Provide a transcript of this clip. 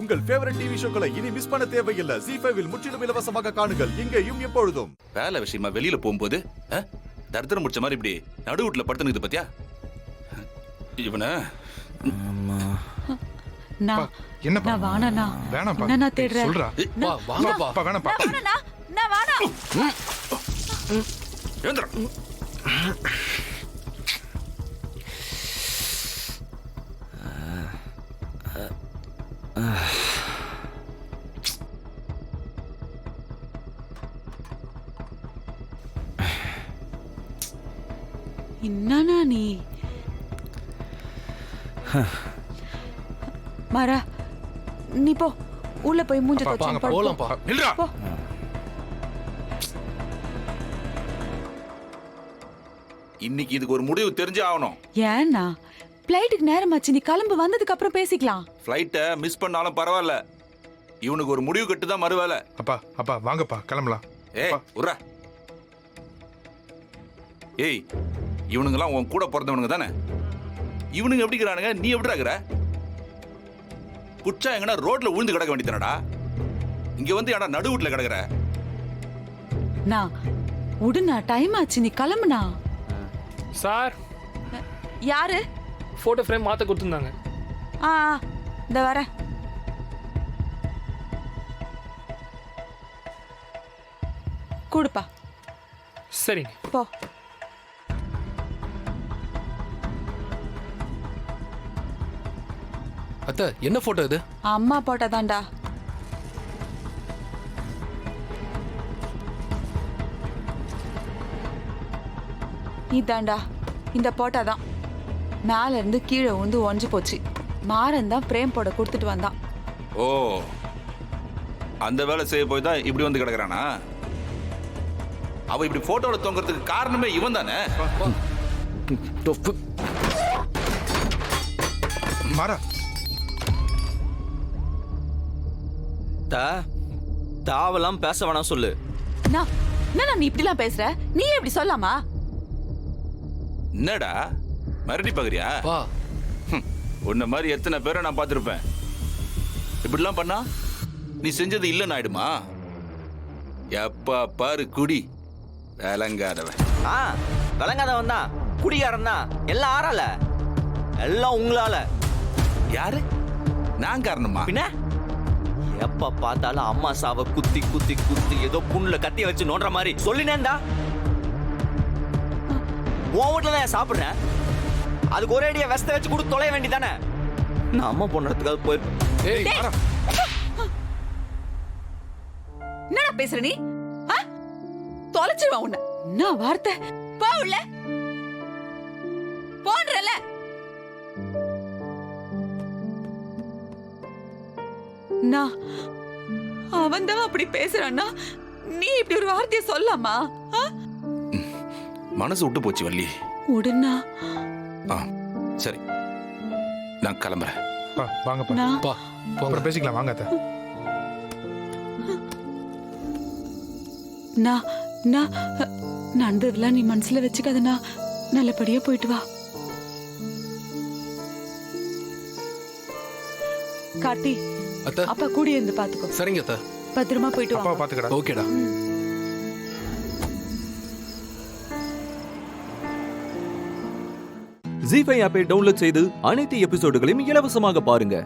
உங்கள் favourite TV ஷோக்களை இனி miss பண்ண தேவையில்லை. ZEE5 இல் முற்றிலும் இலவசமாக காணுங்கள், இங்கேயும் எப்பொழுதும். வேலை விஷயமா வெளியில போகும்போது தரித்திரம் முடிச்ச மாதிரி இப்படி நடுவுட்ல படுத்துனுக்குது பாத்தியா இவனை. என்னப்பா வாணனா வேணாம்ப்பா என்ன தேடுற சொல்றா வாங்கப்பா வேணாம்ப்பா நான் வாணா ஏந்திரா. என்னன்னா நீ மாறா நீ போ உள்ள போய் மூஞ்ச வாங்க தொடச்சு போலாம்ப்பா நில்றா. போ. இன்னைக்கு இதுக்கு ஒரு முடிவு தெரிஞ்சே ஆகணும். ஏன்னா பிளைட்டுக்கு நேரமாச்சு, நீ கிளம்பு, வந்ததுக்கு அப்புறம் பேசிக்கலாம். ஃப்ளைட்டை மிஸ் பண்ணாலும் பரவாயில்ல, இவனுக்கு ஒரு முடிவு கட்டு தான் மறுவேலை. அப்பா அப்பா வாங்கப்பா கிளம்பலாம். உர்ரா. ஏய் இவனுங்கெல்லாம் உன் கூட பிறந்தவனுங்க தானே? இவனுங்க எப்படி இருக்கிறானுங்க, நீ எப்படி இருக்கிற? புச்சா எங்கன்னா ரோட்ல விழுந்து கிடக்க வேண்டியதானடா, இங்க வந்து ஏடா நடுவுட்ல கிடக்குற? நான் உடுனா டைம் ஆச்சு, நீ கிளம்புனா. சார் யாரு? போட்டோ ஃப்ரேம் மாத்த கொடுத்துருந்தாங்க. இந்த வர கூடுப்பா. சரிங்க. போ. அத்தை என்ன போட்டோ இது? அம்மா போட்டதாண்டா. இதாண்டா இந்த போட்டாதான். மேல இருந்து கீழே வந்து ஒஞ்சு போச்சு. மாறன் தான் பிரேம் போட கொடுத்துட்டு வந்தான். ஓ, அந்த வேலை செய்ய போய் தான் இப்படி வந்து கிடக்குறானா? அவ இப்படி போட்டோட தொங்குறதுக்கு காரணமே இவன் தானே? மாறா தாவெல்லாம் பேச வேணாம் சொல்லு. என்ன நீ இப்படிலாம் பேசுற? நீ எப்படி சொல்லாமா? என்னடா மறுபடி பாக்குறியா? உன்ன மாதிரி எத்தனை பேரை நான் பார்த்திருப்பேன். இப்படிலாம் பண்ணா நீ செஞ்சது இல்லைன்னு ஆயிடுமா? எப்பா பாரு குடி விளங்காதவன். விளங்காதவன் தான், குடிகாரன் தான், எல்லாம் ஆறால, எல்லாம் உங்களால. யாரு? நான் காரணமா? பின்ன எப்ப பார்த்தாலும் அம்மா சாவ குத்தி குத்தி குத்தி ஏதோ புண்ணுல கத்திய வச்சு நோண்டுற மாதிரி சொல்லினேன்டா. உன் வீட்டுல தான் சாப்பிடுறேன், அதுக்கு ஒரே அடியா வெஸ்த வச்சு கொடுத்து தொலைய வேண்டியதானே. நான் அம்மா போனதுக்காக போயிருப்பேன். என்னடா பேசுற நீ? தொலைச்சிருவா உன்னை. என்ன வார்த்தை? போ உள்ள போன்றல. அவன் தான் அப்படி பேசுறான்னா நீ இப்படி ஒரு வார்த்தையை சொல்லாமா? மனசு விட்டு போச்சு வள்ளி. உடனா சரி நான் கிளம்புறேன். வாங்கப்பா அப்புறம் பேசிக்கலாம் வாங்க அத்தை. நடந்ததெல்லாம் நீ மனசுல வச்சுக்காதனா, நல்லபடியா போயிட்டு வா. கார்த்தி அத்தை அப்பா கூட இருந்து பாத்துக்கோ. சரிங்க அத்தை. பத்திரமா போயிட்டு அப்பா வா. பாத்துக்கடா. ஓகேடா. ZEE5 ஆப்பை டவுன்லோட் செய்து அனைத்து எபிசோடுகளையும் இலவசமாக பாருங்க.